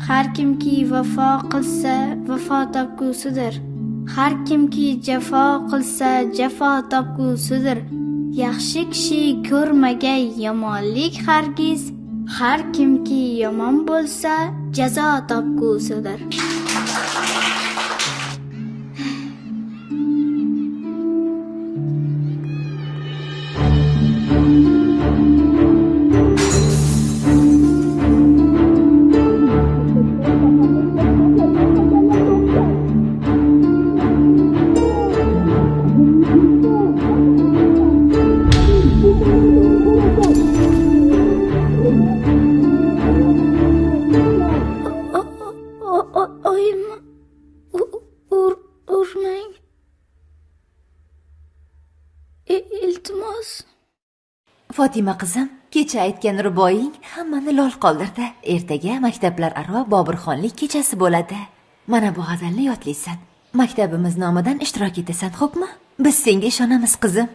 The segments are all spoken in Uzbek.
Har kimki vafo qilsa, vafo topgusidir. Har kimki jafo qilsa, jafo topgusidir. Yaxshi kishi ko'rmagay yomonlik hargiz. Har kimki yomon bo'lsa, jazo topgusidir. Oyim, urmang. Iltimos. Fotima qizim, kecha aytgan ruboying hammani lol qoldirdi. Ertaga maktablar aro Bobirxonlik kechasi bo'ladi. Mana bu g'azalni yodlaysan. Maktabimiz nomidan ishtirok etasan, xo'pmi? Biz senga ishonamiz, qizim.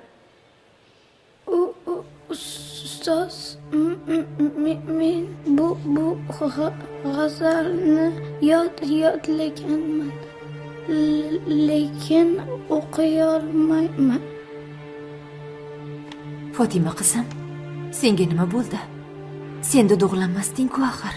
Ustoz, men bu g'azalni yodlaganman, lekin o'qiy olmayman. Fotima qizim, senga nima bo'ldi? Sen dudug'lanmasding-ku axir.